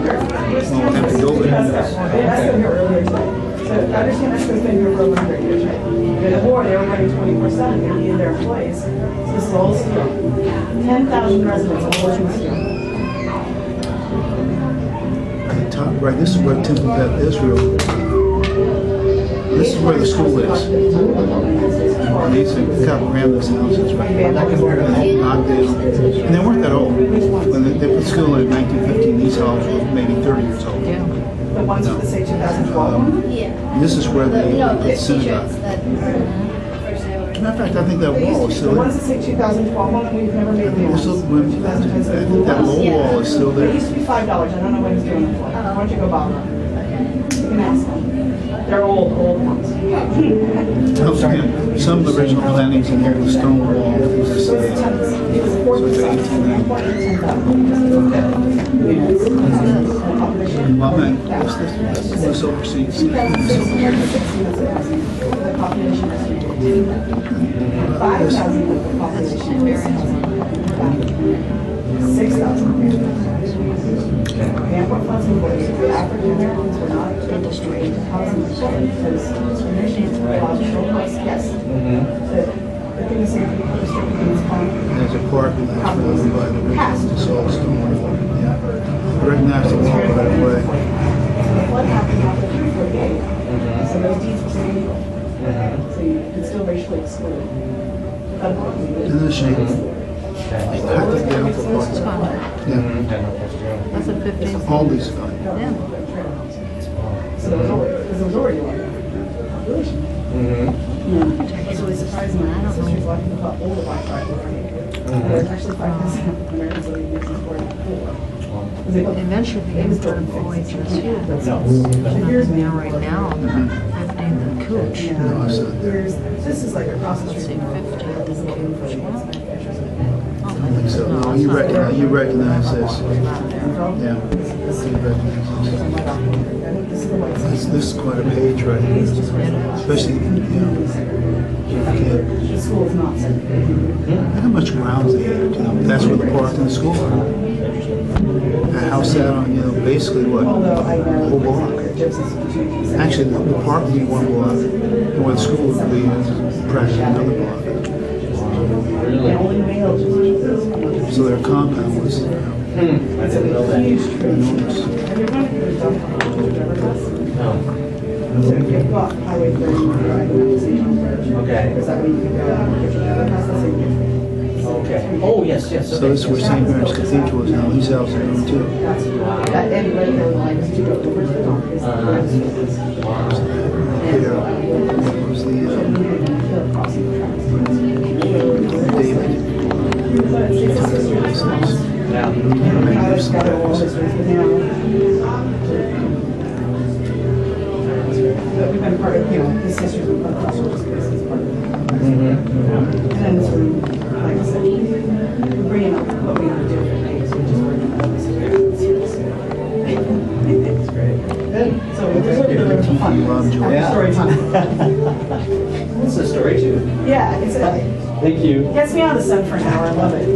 have to go there. That's been here earlier today. So I understand that's been here for over 100 years, right? Before, they were running 24/7, they needed their employees. So this is old steel. 10,000 residents of Ocean Steel. At the top right, this is where Temple Beth Israel. This is where the school is. They used to cut around those houses, right? And knocked down. And they weren't that old. When they put school in 1915, these houses were maybe 30 years old. The ones with the say 2012 Yeah. This is where they No, put the the synagogue. t-shirts that first they were. Matter of fact, I think that wall is The still ones there. that say 2012 on them, we've never made the There's still, that low wall is still It there. used to be $5. I don't know what he's doing it for. Why don't you go bother him? You can ask them. They're old ones. Some of the original plantings in here, the stone wall. It was 14. Well, man, what's this overseas? The population is 5,000 of the population is 6,000. And what funds we were, the African Americans were not able to rate housing before because discrimination is allowed to show us, yes. The thing is, the district is There's a park and that's really by the it's all stone. Yeah. Recognize the wall right away. What happened after 348? So those deeds were still legal. So you could still racially exclude. Isn't it a shame? I think down for parking. Yeah. That's a 15. All these are gone. Yeah. So there was already like population. It's really surprising. My sister's talking about all the white tribes. There's actually 5,000 Americans living in 1944. Eventually, they started going to the school. There's nothing there right now. 15 the Cooch. No, I said there. This is like across the Let's see, street. 15 the Cooch. I think so. No, you recognize this. Yeah. You recognize this. This is quite a page right here. Especially, The school is not said. look how much ground they had. That's where the park and the school are. A house sat on, basically what? Although I A know whole block. Actually, the park would be one block, and where the school would be practically another block. the only male So their compound was I didn't know that. enormous. No. You've got Highway 30, right, Okay. Is that where you can go? That's the same. Okay. Oh, yes, yes. So this is where St. Mary's Cathedral is now. These houses are going too. That end right there, the line is to go over to the dock. Here was the David. Yeah. Magnificent house. But we've been part of, this history's been part of us, just because it's part of it. And then this room, like I said, we're bringing up what we would do for things, we just bring it up. It's great. So there's a little bit of fun. Rob Joy. After story time. What's the story too? Yeah, it's, Thank you. gets me out of the sun for an hour, I love it.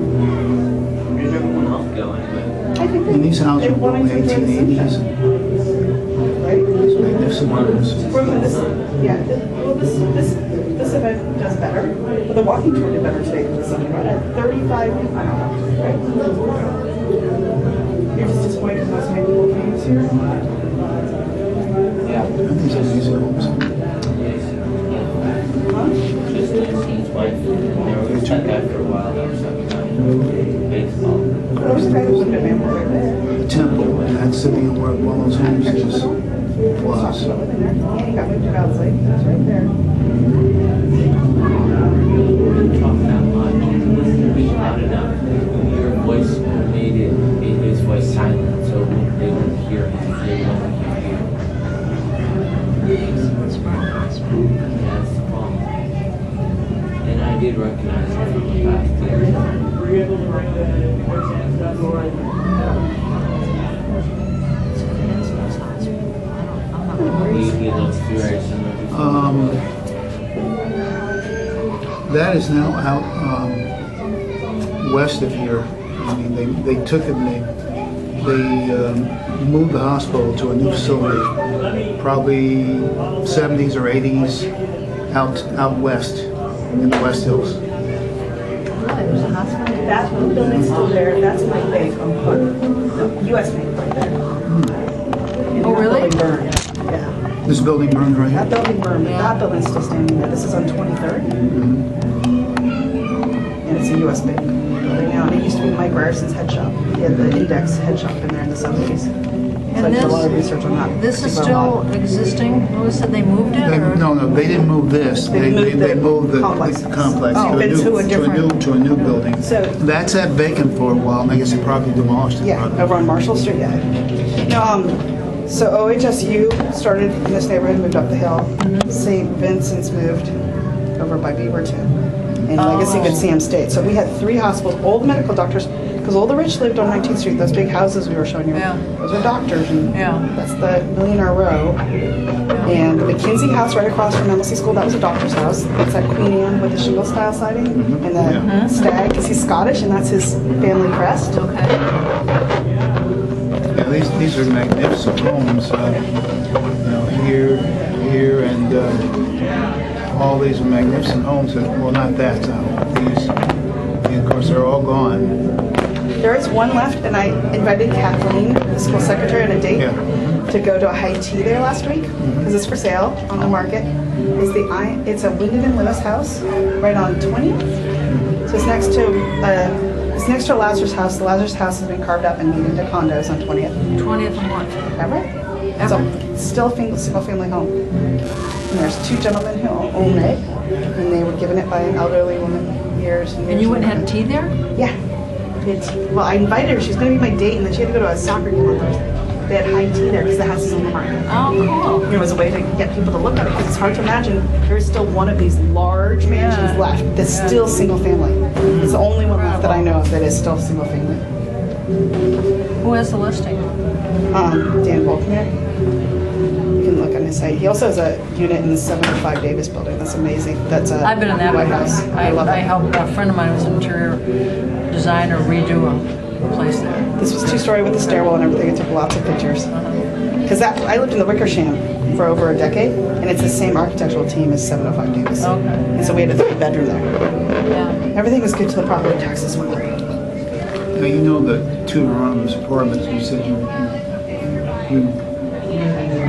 Where's everyone else going? And these houses were built in the 1880s. Right? Magnificent homes. This event does better, but the walking tour did better today than the Sunday run at 35, I don't know, right? You're just disappointed because not so many people came this year? Yeah. And these are these homes. Just Nancy's wife. They were that guy for a while. That was that guy. Baseball. Those guys would have been over there. The temple, that sitting where Wallace Homes is, was. Yeah, you got moved to Valley Lake, that's right there. Talk that much. Not enough. Your voice made his voice silent, so they wouldn't hear him. They wouldn't hear you. That's the problem. And I did recognize him from the past. Were you able to write the He looks very similar to I That is now out west of here. I mean, they took it and they moved the hospital to a new facility, probably 70s or 80s, out west in the West Hills. Really, there's a hospital? That building's still there, that's my bank on Park, the US Bank right there. And Oh, that really? building burned. Yeah, This building burned right that here. building burned, but that building's still standing there. This is on 23rd. And it's a US Bank building now, and it used to be Mike Ryerson's head shop. He had the Index head shop in there in the 70s. So I And did a lot of research on that. this is particular still lot. existing? Louis said they moved it, or? No, they didn't move this. They moved They the moved the complex. complex Oh, into a different- to a new building. So- That's sat vacant for a while, and I guess they probably demolished it. Yeah, over on Marshall Street, yeah. No, so OHSU started in this neighborhood, moved up the hill. St. Vincent's moved over by Beaverton. And Legacy Good Sam State. So we had 3 hospitals, all the medical doctors, because all the rich lived on 19th Street, those big houses we were showing you. Yeah. Those are doctors, and Yeah. that's the Millionaire Row. And the McKinsey House right across from Embassy School, that was a doctor's house. It's at Queen Anne with the shingle style siding. And the stag, because he's Scottish, and that's his family crest. Okay. Yeah, these are magnificent homes. Here, and all these are magnificent homes. Well, not that. These, and of course, they're all gone. There is one left, and I invited Kathleen, the school secretary, on a date Yeah. to go to a high tea there last week because it's for sale on the market. It's a Wyndham and Lewis house right on 20th. So it's next to a Lazarus house. The Lazarus house has been carved up and made into condos on 20th. 20th and what? Everett? It's still a single family home. And there's 2 gentlemen who own it, and they were given it by an elderly woman years and years. And you went and had tea there? Yeah. Well, I invited her. She was going to be my date, and then she had to go to a soccer game on Thursday. They had high tea there because the house is on the market. Oh, cool. It was a way to get people to look at it because it's hard to imagine there is still one of these large mansions Yeah. left that's still single family. It's the only one left that I know of that is still single family. Who has the listing? Dan Volkner. You can look on his site. He also has a unit in the 705 Davis building. That's amazing. That's a I've been in that White one. House. I love I it. helped a friend of mine who's an interior designer redo a place there. This was 2-story with a stairwell and everything. I took lots of pictures. Because I lived in the Wickersham for over a decade, and it's the same architectural team as 705 Davis. Okay. And so we had a 3-bedroom there. Yeah. Everything was good till the property taxes went great. Now, you know the Tudor Arms apartments. You said you I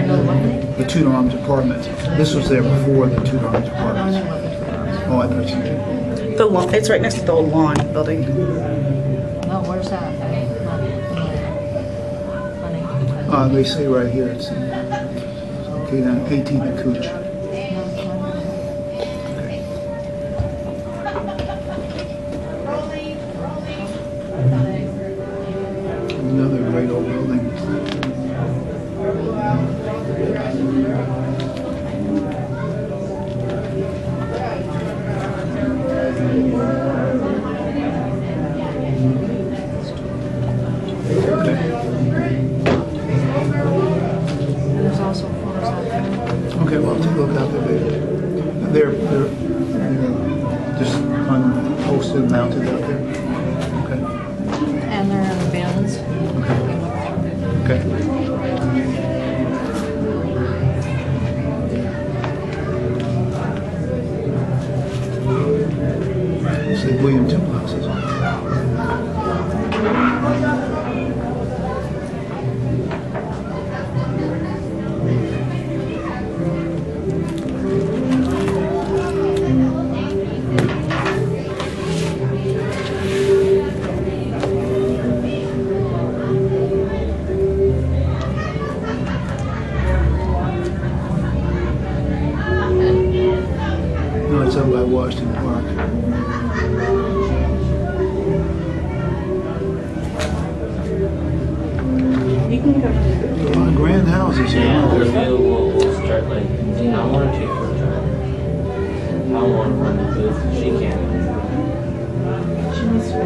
know what. the Tudor Arms apartments. This was there before the Tudor Arms apartments. Oh, I thought you did. The lawn, it's right next to the old lawn building. No, where's that? Funny. They say right here it's okay. Now 18th and Cooch. Another great old building. There's also photos out there. Okay, well, take a look out there. They're just unposted, mounted out there. Okay. And they're in the bins. Okay. It's the William Temple houses. No, it's up by Washington Park. You can go. A lot of grand houses here. Yeah, aren't we're there? available. We'll start like, I want to take her drive. I want to run the booth. She can't. She needs to be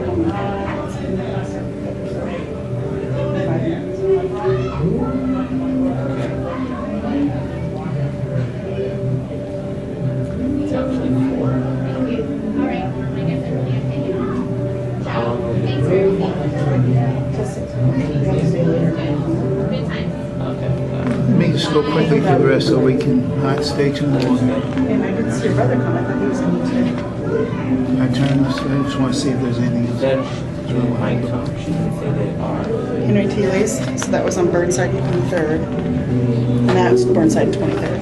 It's actually 4. go quickly through the rest so we can stay tuned. And I didn't see your brother come, I thought he was coming today. I just want to see if there's anything else. Then, my talk, she can say they are. Henry T. Lee's, so that was on Burnside and 23rd. And that was Burnside and 23rd.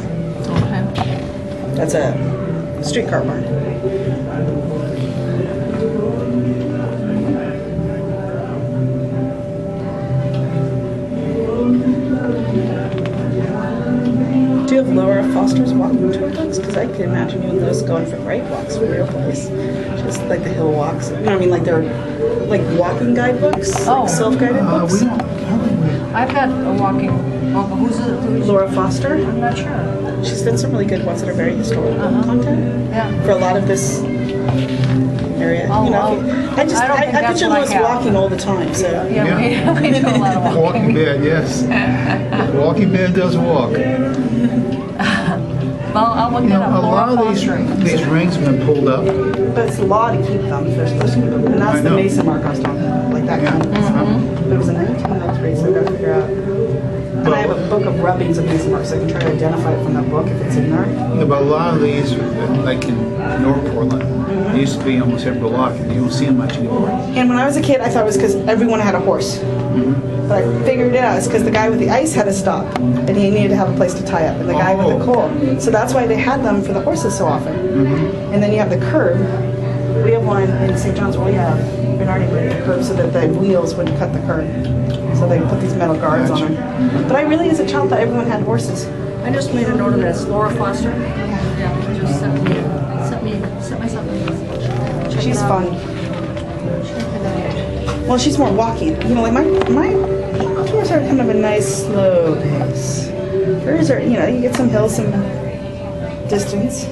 Okay. That's a streetcar barn. Do you have Laura Foster's walking tour books? Because I can imagine you and those going for great walks from your place. Just like the hill walks. You know what I mean? Like they're like walking guidebooks, Oh. like self-guided books. We don't, haven't we? I've had a walking, well, who's Laura Foster. I'm not sure. She's done some really good ones that are very historical content Yeah. for a lot of this area. Oh, you know, well, I just I don't think I that's picture what I Lewis have. walking all the time. So Yeah, we do a lot of walking. Walking Bear, yes. Walking Bear does walk. Well, I'll look You it know, up. a lot Laura of Foster. these rings have been pulled up. but it's law to keep them. They're supposed to keep them, and that's I the know. Mason mark I was talking about, like that kind of stuff. But it was a 1903, so I gotta figure out. And I have a book of rubbings of Mason marks, so I can try to identify it from that book if it's in there. Yeah, but a lot of these, like in North Portland, they used to be almost every block, and you don't see them much anymore. And when I was a kid, I thought it was because everyone had a horse. But I figured it out. It's because the guy with the ice had to stop, and he needed to have a place to tie up, and the guy with the coal. So that's why they had them for the horses so often. And then you have the curb. We have one in St. John's where we have Bernardi with the curb so that the wheels would cut the curb. So they put these metal guards on them. But I really, as a child, thought everyone had horses. I just made a note of this. Laura Foster. Yeah, just sent me something. Check She's it out. fun. Well, she's more walking. You know, like my tours are kind of a nice slow pace. Hers are, you know, you get some hills, some distance.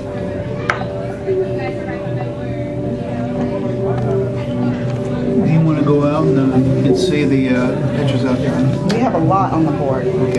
Do you want to go out and see the pictures out there? We have a lot on the board.